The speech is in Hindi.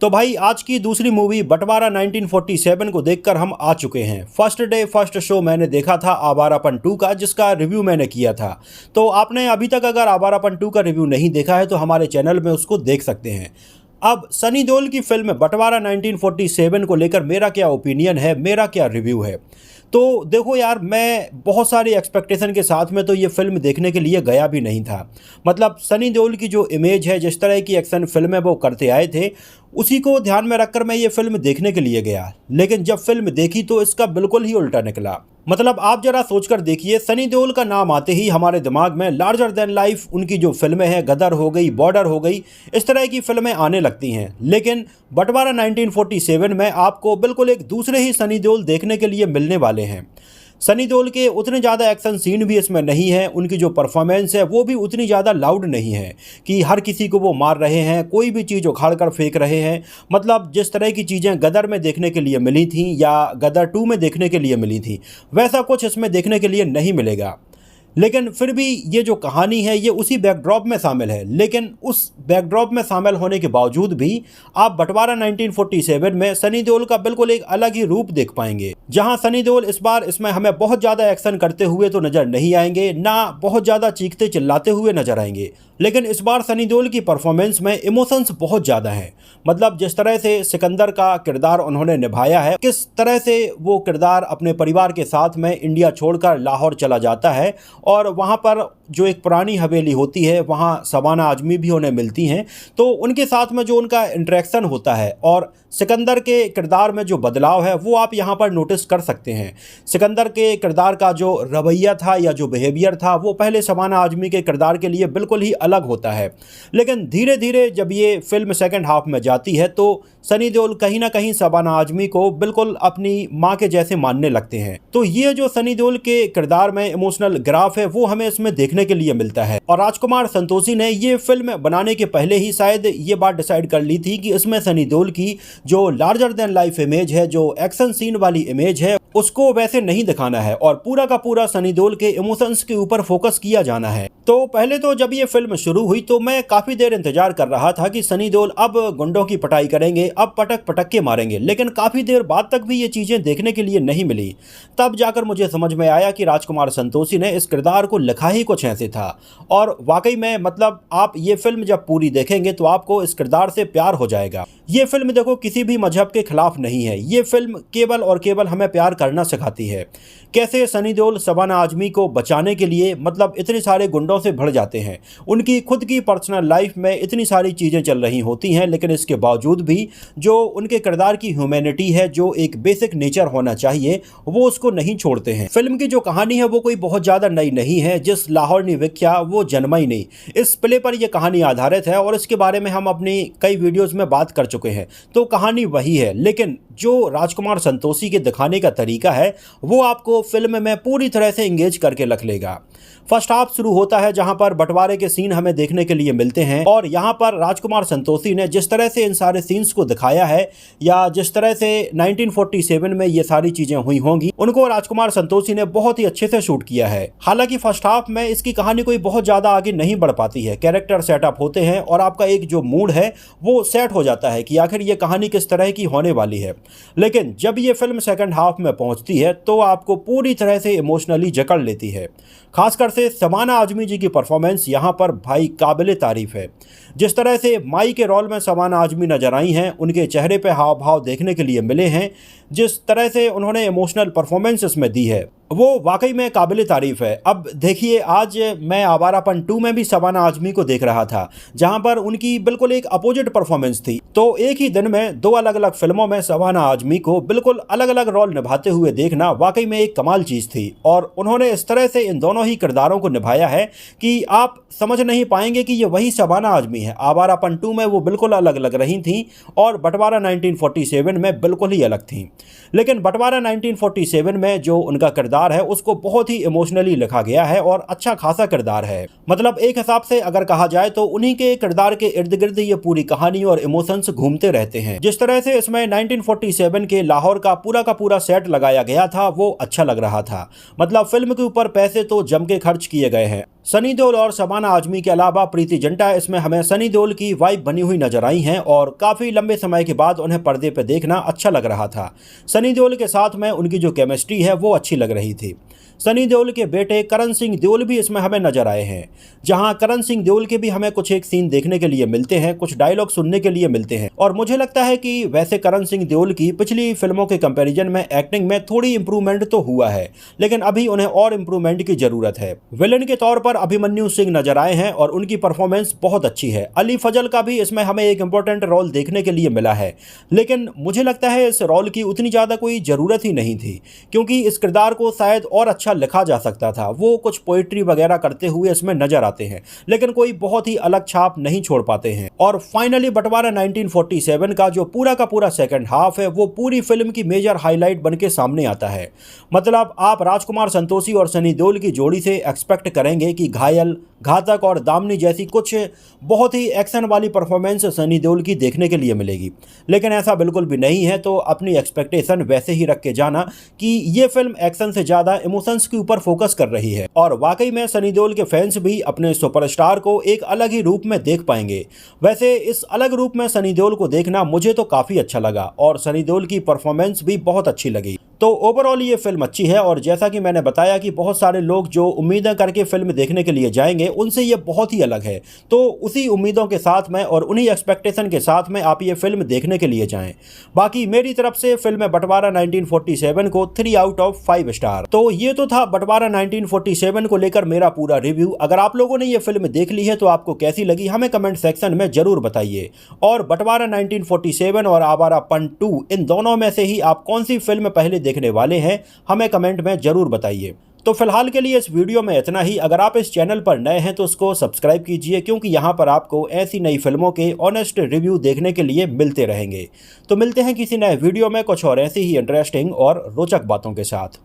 तो भाई आज की दूसरी मूवी बंटवारा 1947 को देखकर हम आ चुके हैं। फर्स्ट डे फर्स्ट शो मैंने देखा था आवारापन 2 का, जिसका रिव्यू मैंने किया था। तो आपने अभी तक अगर आवारापन 2 का रिव्यू नहीं देखा है तो हमारे चैनल में उसको देख सकते हैं। अब सनी देओल की फिल्म बंटवारा 1947 को लेकर मेरा क्या ओपिनियन है, मेरा क्या रिव्यू है। तो देखो यार, मैं बहुत सारी एक्सपेक्टेशन के साथ में तो ये फिल्म देखने के लिए गया भी नहीं था। मतलब सनी देओल की जो इमेज है, जिस तरह की एक्शन फिल्में वो करते आए थे, उसी को ध्यान में रखकर मैं ये फिल्म देखने के लिए गया। लेकिन जब फिल्म देखी तो इसका बिल्कुल ही उल्टा निकला। मतलब आप जरा सोचकर देखिए, सनी देओल का नाम आते ही हमारे दिमाग में लार्जर देन लाइफ उनकी जो फिल्में हैं, गदर हो गई, बॉर्डर हो गई, इस तरह की फिल्में आने लगती हैं। लेकिन बंटवारा 1947 में आपको बिल्कुल एक दूसरे ही सनी देओल देखने के लिए मिलने वाले हैं। सनी देओल के उतने ज़्यादा एक्शन सीन भी इसमें नहीं है, उनकी जो परफॉर्मेंस है वो भी उतनी ज़्यादा लाउड नहीं है कि हर किसी को वो मार रहे हैं, कोई भी चीज़ उखाड़ कर फेंक रहे हैं। मतलब जिस तरह की चीज़ें गदर में देखने के लिए मिली थी या गदर 2 में देखने के लिए मिली थी, वैसा कुछ इसमें देखने के लिए नहीं मिलेगा। लेकिन फिर भी ये जो कहानी है ये उसी बैकड्रॉप में शामिल है। लेकिन उस बैकड्रॉप में शामिल होने के बावजूद भी आप बंटवारा 1947 में सनी देओल का बिल्कुल एक अलग ही रूप देख पाएंगे। जहां सनी देओल इस बार इसमें हमें बहुत ज़्यादा एक्शन करते हुए तो नज़र नहीं आएंगे, ना बहुत ज़्यादा चीखते चिल्लाते हुए नजर आएंगे। लेकिन इस बार सनी देओल की परफॉर्मेंस में इमोशंस बहुत ज़्यादा हैं। मतलब जिस तरह से सिकंदर का किरदार उन्होंने निभाया है, किस तरह से वो किरदार अपने परिवार के साथ में इंडिया छोड़कर लाहौर चला जाता है और वहाँ पर जो एक पुरानी हवेली होती है, वहाँ शबाना आजमी भी उन्हें मिलती हैं। तो उनके साथ में जो उनका इंटरेक्शन होता है और सिकंदर के किरदार में जो बदलाव है वो आप यहाँ पर नोटिस कर सकते हैं। सिकंदर के किरदार का जो रवैया था या जो बिहेवियर था वो पहले शबाना आजमी के किरदार के लिए बिल्कुल ही अलग होता है। लेकिन धीरे धीरे जब ये फिल्म सेकंड हाफ में जाती है तो सनी देओल कहीं ना कहीं शबाना आजमी को बिल्कुल अपनी माँ के जैसे मानने लगते हैं। तो ये जो सनी देओल के किरदार में इमोशनल ग्राफ है वो हमें इसमें देखने के लिए मिलता है। और राजकुमार संतोषी ने ये फिल्म बनाने के पहले ही शायद ये बात डिसाइड कर ली थी कि इसमें सनी देओल की जो लार्जर देन लाइफ इमेज है, जो एक्शन सीन वाली इमेज है, उसको वैसे नहीं दिखाना है और पूरा का पूरा सनी देओल के इमोशंस के ऊपर फोकस किया जाना है। तो पहले तो जब ये फिल्म शुरू हुई तो मैं काफी देर इंतजार कर रहा था कि सनी देओल अब गुंडों की पिटाई करेंगे, अब पटक पटक के मारेंगे। लेकिन काफी देर बाद तक भी ये चीजें देखने के लिए नहीं मिली। तब जाकर मुझे समझ में आया कि राजकुमार संतोषी ने इस किरदार को लिखा ही कुछ ऐसे था। और वाकई में मतलब आप ये फिल्म जब पूरी देखेंगे तो आपको इस किरदार से प्यार हो जाएगा। ये फिल्म देखो किसी भी मजहब के खिलाफ नहीं है। ये फिल्म केवल और केवल हमें प्यार करना सिखाती है। कैसे सनी देओल शबाना आजमी को बचाने के लिए मतलब इतने सारे गुंडों से भिड़ जाते हैं। उनकी खुद की पर्सनल लाइफ में इतनी सारी चीज़ें चल रही होती हैं, लेकिन इसके बावजूद भी जो उनके किरदार की ह्यूमैनिटी है, जो एक बेसिक नेचर होना चाहिए, वो उसको नहीं छोड़ते हैं। फिल्म की जो कहानी है वो कोई बहुत ज़्यादा नई नहीं है। जिस लाहौर ने विख्या वो जन्मा ही नहीं। इस प्ले पर यह कहानी आधारित है और इसके बारे में हम अपनी कई वीडियोज़ में बात कर चुके हैं। तो कहानी वही है, लेकिन जो राजकुमार संतोषी के दिखाने का तरीका है वो आपको फिल्म में पूरी तरह से इंगेज करके रख लेगा। फर्स्ट हाफ शुरू होता है जहां पर बंटवारे के सीन हमें देखने के लिए मिलते हैं और यहां पर राजकुमार संतोषी ने जिस तरह से इन सारे सीन्स को दिखाया है या जिस तरह से 1947 में ये सारी चीजें हुई होंगी, उनको राजकुमार संतोषी ने बहुत ही अच्छे से शूट किया है। हालांकि फर्स्ट हाफ में इसकी कहानी कोई बहुत ज्यादा आगे नहीं बढ़ पाती है। कैरेक्टर सेटअप होते हैं और आपका एक जो मूड है वो सेट हो जाता है कि आखिर ये कहानी किस तरह की होने वाली है। लेकिन जब ये फिल्म सेकंड हाफ में पहुंचती है तो आपको पूरी तरह से इमोशनली जकड़ लेती है। खासकर से शबाना आजमी जी की परफॉर्मेंस यहाँ पर भाई काबिले तारीफ है। जिस तरह से माई के रोल में शबाना आजमी नजर आई हैं, उनके चेहरे पे हाव भाव देखने के लिए मिले हैं, जिस तरह से उन्होंने इमोशनल परफॉर्मेंस इसमें दी है वो वाकई में काबिले तारीफ है। अब देखिए, आज मैं आवारापन 2 में भी शबाना आजमी को देख रहा था जहां पर उनकी बिल्कुल एक अपोजिट परफॉर्मेंस थी। तो एक ही दिन में दो अलग अलग फिल्मों में शबाना आजमी को बिल्कुल अलग अलग रोल निभाते हुए देखना वाकई में एक कमाल चीज़ थी। और उन्होंने इस तरह से इन दोनों ही किरदारों को निभाया है कि आप समझ नहीं पाएंगे कि ये वही शबाना आजमी है। आवारापन 2 में वो बिल्कुल अलग अलग रही थी और बंटवारा 1947 में बिल्कुल ही अलग थी। लेकिन बंटवारा 1947 में जो उनका किरदार है उसको बहुत ही इमोशनली लिखा गया है और अच्छा खासा किरदार है। मतलब एक हिसाब से अगर कहा जाए तो उन्हीं के किरदार के इर्द गिर्द ये पूरी कहानी और इमोशंस घूमते रहते हैं। जिस तरह से इसमें 1947 के लाहौर का पूरा सेट लगाया गया था वो अच्छा लग रहा था। मतलब फिल्म के ऊपर पैसे तो जम के खर्च किए गए हैं। सनी देओल और शबाना आजमी के अलावा प्रीति जिंटा इसमें हमें सनी देओल की वाइफ बनी हुई नजर आई हैं और काफ़ी लंबे समय के बाद उन्हें पर्दे पर देखना अच्छा लग रहा था। सनी देओल के साथ में उनकी जो केमिस्ट्री है वो अच्छी लग रही थी। सनी देओल के बेटे करण सिंह देओल भी इसमें हमें नजर आए हैं, जहां करण सिंह देओल के भी हमें कुछ एक सीन देखने के लिए मिलते हैं, कुछ डायलॉग सुनने के लिए मिलते हैं। और मुझे लगता है कि वैसे करण सिंह देओल की पिछली फिल्मों के कंपैरिजन में एक्टिंग में थोड़ी इंप्रूवमेंट तो हुआ है, लेकिन अभी उन्हें और इंप्रूवमेंट की जरूरत है। विलन के तौर पर अभिमन्यु सिंह नजर आए हैं और उनकी परफॉर्मेंस बहुत अच्छी है। अली फजल का भी इसमें हमें एक इंपॉर्टेंट रोल देखने के लिए मिला है, लेकिन मुझे लगता है इस रोल की उतनी ज़्यादा कोई ज़रूरत ही नहीं थी, क्योंकि इस किरदार को शायद और अच्छा लिखा जा सकता था। वो कुछ पोइट्री वगैरह करते हुए इसमें नजर आते हैं, लेकिन कोई बहुत ही अलग छाप नहीं छोड़ पाते हैं। और फाइनली बंटवारा 1947 का जो पूरा का पूरा सेकंड हाफ है वो पूरी फिल्म की मेजर हाईलाइट बन के सामने आता है। मतलब आप राजकुमार संतोषी और सनी देओल की जोड़ी से एक्सपेक्ट करेंगे कि घायल, घातक और दामनी जैसी कुछ बहुत ही एक्शन वाली परफॉर्मेंस सनी देओल की देखने के लिए मिलेगी, लेकिन ऐसा बिल्कुल भी नहीं है। तो अपनी एक्सपेक्टेशन वैसे ही रख के जाना कि ये फिल्म एक्शन से ज़्यादा इमोशंस के ऊपर फोकस कर रही है। और वाकई में सनी देओल के फैंस भी अपने सुपरस्टार को एक अलग ही रूप में देख पाएंगे। वैसे इस अलग रूप में सनी देओल को देखना मुझे तो काफ़ी अच्छा लगा और सनी देओल की परफॉर्मेंस भी बहुत अच्छी लगी। तो ओवरऑल ये फिल्म अच्छी है और जैसा कि मैंने बताया कि बहुत सारे लोग जो उम्मीदें करके फिल्म देखने के लिए जाएंगे उनसे ये बहुत ही अलग है। तो उसी उम्मीदों के साथ में और उन्हीं एक्सपेक्टेशन के साथ में आप ये फिल्म देखने के लिए जाएं। बाकी मेरी तरफ से फिल्म बंटवारा 1947 को 3 आउट ऑफ 5 स्टार। तो ये तो था बंटवारा 1947 को लेकर मेरा पूरा रिव्यू। अगर आप लोगों ने ये फिल्म देख ली है तो आपको कैसी लगी हमें कमेंट सेक्शन में जरूर बताइए। और बंटवारा 1947 और आवारापन 2 इन दोनों में से ही आप कौन सी फिल्म पहले देखने वाले हैं हमें कमेंट में जरूर बताइए। तो फिलहाल के लिए इस वीडियो में इतना ही। अगर आप इस चैनल पर नए हैं तो उसको सब्सक्राइब कीजिए, क्योंकि यहाँ पर आपको ऐसी नई फिल्मों के ऑनेस्ट रिव्यू देखने के लिए मिलते रहेंगे। तो मिलते हैं किसी नए वीडियो में कुछ और ऐसी ही इंटरेस्टिंग और रोचक बातों के साथ।